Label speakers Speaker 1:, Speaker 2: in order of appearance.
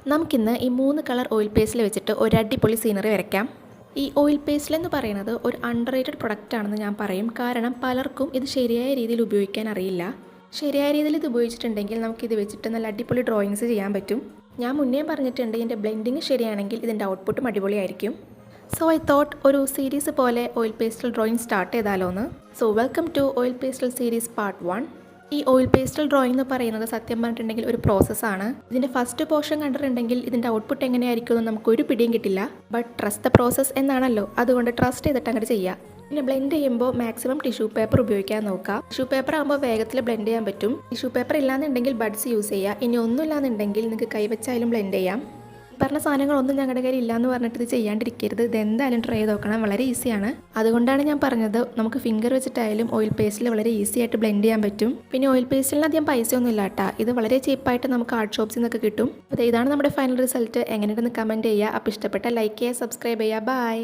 Speaker 1: നമുക്കിന്ന് ഈ 3 colour oil പേസ്റ്റിൽ വെച്ചിട്ട് ഒരു അടിപൊളി സീനറി വരയ്ക്കാം. ഈ ഓയിൽ പേസ്റ്റിൽ എന്ന് പറയുന്നത് ഒരു അണ്ടർ റേറ്റഡ് പ്രൊഡക്റ്റ് ആണെന്ന് ഞാൻ പറയും. കാരണം പലർക്കും ഇത് ശരിയായ രീതിയിൽ ഉപയോഗിക്കാൻ അറിയില്ല. ശരിയായ രീതിയിൽ ഇത് ഉപയോഗിച്ചിട്ടുണ്ടെങ്കിൽ നമുക്കിത് വെച്ചിട്ട് നല്ല അടിപൊളി ഡ്രോയിങ്സ് ചെയ്യാൻ പറ്റും. ഞാൻ മുന്നേ പറഞ്ഞിട്ടുണ്ട്, ഇതിൻ്റെ ബ്ലെൻഡിങ് ശരിയാണെങ്കിൽ ഇതിൻ്റെ ഔട്ട്പുട്ടും അടിപൊളിയായിരിക്കും. സോ ഐ തോട്ട് ഒരു സീരീസ് പോലെ ഓയിൽ പേസ്റ്റൽ ഡ്രോയിങ് സ്റ്റാർട്ട് ചെയ്താലോ എന്ന്. So welcome to oil pastel series part 1. ഈ ഓയിൽ പേസ്റ്റൽ ഡ്രോയിങ് എന്ന് പറയുന്നത് സത്യം പറഞ്ഞിട്ടുണ്ടെങ്കിൽ ഒരു പ്രോസസ്സാണ്. ഇതിൻ്റെ ഫസ്റ്റ് പോർഷൻ കണ്ടിട്ടുണ്ടെങ്കിൽ ഇതിൻ്റെ ഔട്ട്പുട്ട് എങ്ങനെയായിരിക്കും എന്ന് നമുക്കൊരു പിടിയും കിട്ടില്ല. ബട്ട് ട്രസ്റ്റ് ദ പ്രോസസ് എന്നാണല്ലോ, അതുകൊണ്ട് ട്രസ്റ്റ് ചെയ്തിട്ട് അങ്ങോട്ട് ചെയ്യാം. പിന്നെ ബ്ലെൻഡ് ചെയ്യുമ്പോൾ മാക്സിമം ടിഷ്യൂ പേപ്പർ ഉപയോഗിക്കാൻ നോക്കുക. ടിഷ്യൂ പേപ്പർ ആകുമ്പോൾ വേഗത്തിൽ ബ്ലെൻഡ് ചെയ്യാൻ പറ്റും. ടിഷ്യൂ പേപ്പർ ഇല്ലാന്നുണ്ടെങ്കിൽ ബഡ്സ് യൂസ് ചെയ്യുക. ഇനി ഒന്നും ഇല്ലാന്നുണ്ടെങ്കിൽ നിങ്ങൾക്ക് കൈവച്ചായാലും ബ്ലെൻഡ് ചെയ്യാം. പറഞ്ഞ സാധനങ്ങളൊന്നും ഞങ്ങളുടെ കയ്യിൽ ഇല്ലയെന്ന് പറഞ്ഞിട്ട് ഇത് ചെയ്യാണ്ടിരിക്കരുത്. ഇത് എന്തായാലും ട്രൈ ചെയ്ത് നോക്കണം, വളരെ ഈസിയാണ്. അതുകൊണ്ടാണ് ഞാൻ പറഞ്ഞത് നമുക്ക് ഫിംഗർ വെച്ചിട്ടായാലും ഓയിൽ പേസ്റ്റിൽ വളരെ ഈസി ആയിട്ട് ബ്ലെൻഡ് ചെയ്യാൻ പറ്റും. പിന്നെ ഓയിൽ പേസ്റ്റിന് അധികം പൈസയൊന്നും ഇല്ല കേട്ടോ. ഇത് വളരെ ചീപ്പായിട്ട് നമുക്ക് ആർട്ട് ഷോപ്സിൽ നിന്നൊക്കെ കിട്ടും. അപ്പോൾ ഇതാണ് നമ്മുടെ ഫൈനൽ റിസൾട്ട്. എങ്ങനെയുണ്ടെന്ന് കമൻറ്റ് ചെയ്യുക. അപ്പോൾ ഇഷ്ടപ്പെട്ട ലൈക്ക് ചെയ്യുക, സബ്സ്ക്രൈബ് ചെയ്യുക. ബൈ.